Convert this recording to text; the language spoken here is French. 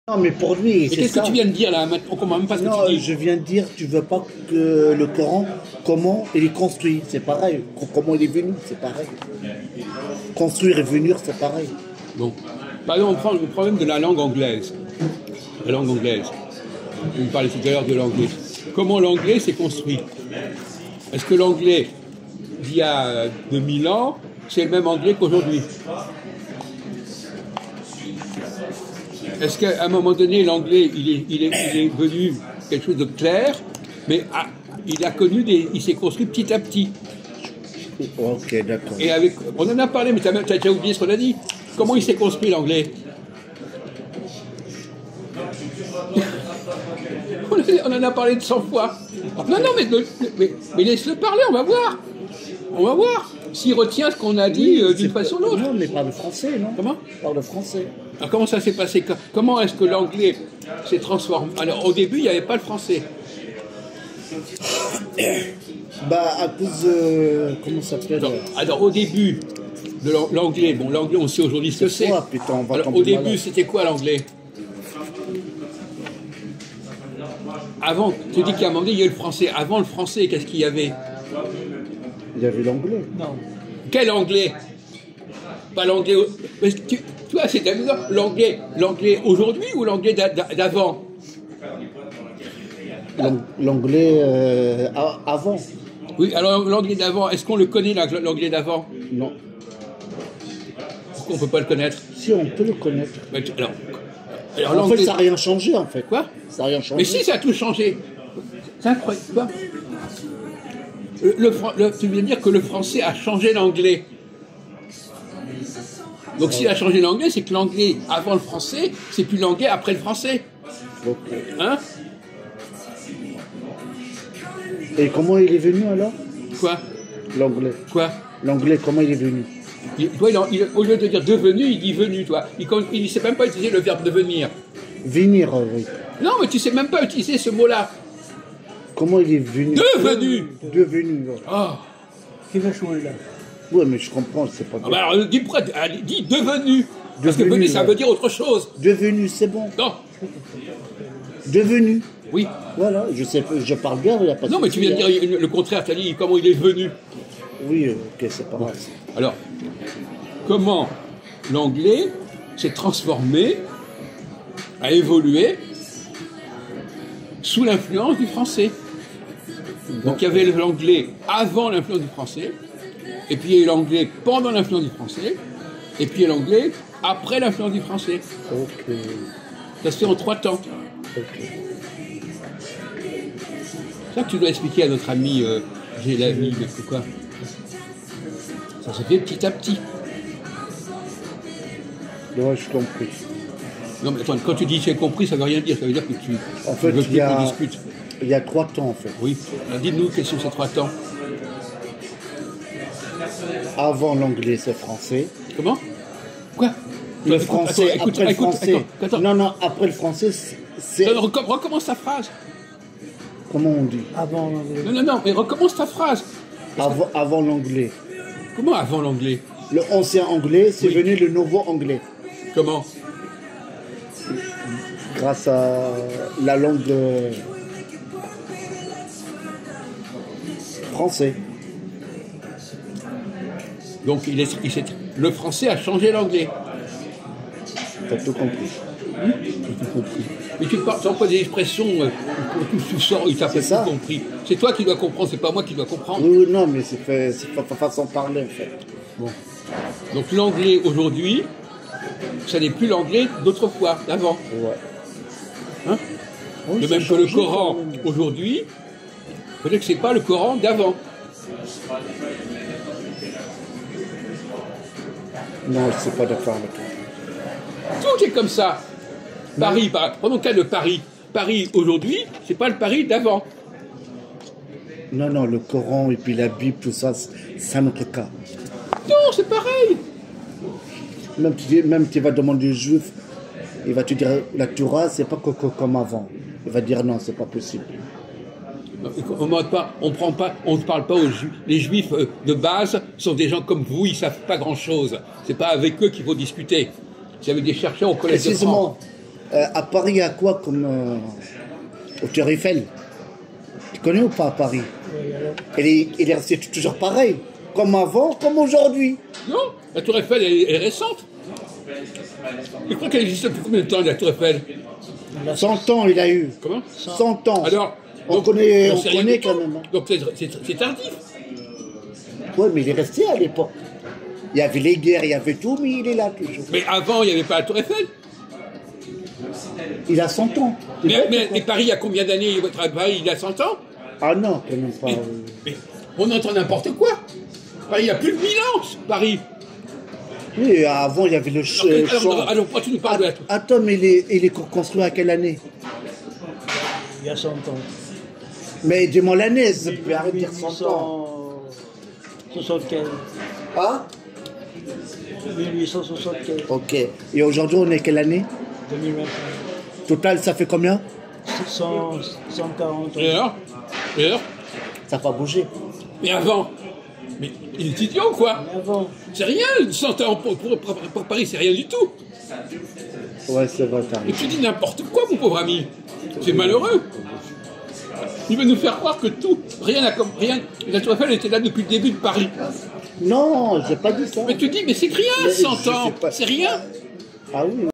Non, mais pour lui, Mais c'est qu'est-ce ça. que tu viens de dire là? On comprend même pas ce que Non, tu dis. je viens de dire, tu veux pas que le Coran, comment il est construit, c'est pareil. Comment il est venu, c'est pareil. Construire et venir, c'est pareil. Bon. Par exemple, on prend le problème de la langue anglaise. La langue anglaise. Vous me parlez tout à l'heure de l'anglais. Comment l'anglais s'est construit? Est-ce que l'anglais d'il y a 2000 ans, c'est le même anglais qu'aujourd'hui? Est-ce qu'à un moment donné, l'anglais, il est devenu quelque chose de clair, mais il s'est construit petit à petit. Ok, d'accord. Et on en a parlé, mais tu as déjà oublié ce qu'on a dit. Comment il s'est construit l'anglais? On en a parlé de 100 fois. Non, non, mais laisse-le parler, on va voir. On va voir s'il retient ce qu'on a dit d'une façon ou l'autre. Non, mais par le français, non? Comment? Par le français. Alors, comment ça s'est passé? Comment est-ce que l'anglais s'est transformé? Alors, au début, il n'y avait pas le français. Bah, à cause de... Comment ça s'appelle? Alors, au début de l'anglais, bon, l'anglais, on sait aujourd'hui ce que c'est. Putain, on va Alors, tomber au début, malade. c'était quoi l'anglais? Avant, tu dis qu'à un moment donné, il y a eu le français. Avant le français, qu'est-ce qu'il y avait? Il y avait l'anglais. Non. Quel anglais? Pas l'anglais... Tu vois, c'est amusant. L'anglais aujourd'hui ou l'anglais d'avant? L'anglais avant. Oui, alors l'anglais d'avant, est-ce qu'on le connaît, l'anglais d'avant? Non. Pourquoi on ne peut pas le connaître? Si, on peut le connaître. Alors En l'anglais... fait, ça n'a rien changé, en fait. Quoi? Ça n'a rien changé. Mais si, ça a tout changé. C'est incroyable. Tu viens de dire que le français a changé l'anglais. Donc s'il a changé l'anglais, c'est que l'anglais avant le français, c'est plus l'anglais après le français. Ok. Hein? Et comment il est venu, alors? Quoi? L'anglais. Quoi? L'anglais, comment il est venu? Toi, au lieu de dire devenu, il dit venu, toi. Il ne sait même pas utiliser le verbe devenir. Venir, oui. Non, mais tu ne sais même pas utiliser ce mot-là. Comment il est venu? Devenu. Devenu, ouais. Oh. Qui va jouer là? Ouais, mais je comprends, c'est pas... Ah bah alors, dis devenu. Parce que Devenu, venu, ça ouais. veut dire autre chose. Devenu, c'est bon. Non. Devenu. Oui. Voilà, je sais, je parle bien, il n'y a pas de Non, mais tu souci, viens de dire le contraire. Tu as dit comment il est venu. Oui, ok, c'est pas grave. Alors, comment l'anglais s'est transformé, a évolué sous l'influence du français. Donc il y avait l'anglais avant l'influence du français, et puis il y a eu l'anglais pendant l'influence du français, et puis il y a l'anglais après l'influence du français. Ok, Ça se fait en 3 temps. ok. C'est ça que tu dois expliquer à notre ami, j'ai l'ami, mais quoi. Ça se fait petit à petit. Ouais, je compris. Non mais attends, quand tu dis j'ai compris, ça ne veut rien dire, ça veut dire que tu En fait, veux il plus y a- qu'on discute. Il y a 3 temps, en fait. Oui, alors dites-nous quels sont ces 3 temps. Avant l'anglais, c'est français. Comment? Quoi? Le Écoute, français, attends, après le écoute, français. attends. Non, non, après le français, c'est... Non, recommence ta phrase. Comment on dit? Avant l'anglais. Non, mais recommence ta phrase. Avant l'anglais. Comment avant l'anglais? Le ancien anglais, c'est Oui. venu le nouveau anglais. Comment? Grâce à la langue français. Donc le français a changé l'anglais. T'as tout compris. J'ai tout compris. Mais tu emploies des expressions, tu sors, il t'a pas C'est ça. tout compris. C'est toi qui dois comprendre, c'est pas moi qui dois comprendre. Oui, non, mais c'est pas façon de parler, en fait. Bon. Donc l'anglais aujourd'hui, ça n'est plus l'anglais d'autrefois, d'avant. Ouais. Hein? Oui, De ça même que le change, Coran quand même. aujourd'hui, peut-être que c'est pas le Coran d'avant. Non, je suis pas d'accord avec toi. Tout est comme ça. Paris, prenons le cas de Paris. Paris aujourd'hui, c'est pas le Paris d'avant. Non, non, le Coran et puis la Bible, tout ça, c'est un autre cas. Non, c'est pareil. Même tu vas demander au juif, il va te dire la Torah, c'est pas comme avant. Il va dire non, c'est pas possible. On ne parle pas aux Juifs. Les Juifs de base sont des gens comme vous, ils savent pas grand-chose. C'est pas avec eux qu'il faut discuter. C'est avec des chercheurs au collège de France. À Paris, il y a quoi comme au Tour Eiffel? Tu connais ou pas à Paris? Oui, alors. Il est resté toujours pareil, comme avant, comme aujourd'hui. Non, la Tour Eiffel, elle est récente. Je crois qu'elle existe depuis combien de temps, la Tour Eiffel? 100 ans, il a eu. Comment? 100 ans. Alors, on donc, connaît, donc on c'est rien connaît du quand tout. même. Hein. Donc c'est tardif. Ouais, mais il est resté à l'époque. Il y avait les guerres, il y avait tout, mais il est là toujours. Mais avant, il n'y avait pas la Tour Eiffel. Il a 100 ans. C'est vrai, Mais quoi. Paris, il y a combien d'années? Paris, il a 100 ans. Ah non, quand même pas. Mais on entend n'importe quoi. Paris, il y a plus de 1000 ans, Paris. Oui, avant, il y avait le champ. Alors, pourquoi tu nous parles de la Tour? Attends, mais il est construit à quelle année? Il y a 100 ans. Mais dis-moi l'année, ça peut arrêter de dire 100 ans. 1875. Ah 1875. Ok. Et aujourd'hui, on est quelle année? 2021. Total, ça fait combien? 140 ans. Et alors? Ça n'a pas bougé. Mais avant? Mais il est idiot, quoi? Mais avant, C'est rien, 100 ans pour Paris, c'est rien du tout. Ouais, c'est vrai, t'as Et raison. tu dis n'importe quoi, mon pauvre ami. C'est malheureux. Il veut nous faire croire que tout, rien n'a comme rien. La Tour Eiffel était là depuis le début de Paris. Non, j'ai pas dit ça. Mais tu dis, mais c'est rien, Mais 100 je ans, sais pas. c'est rien. Ah oui.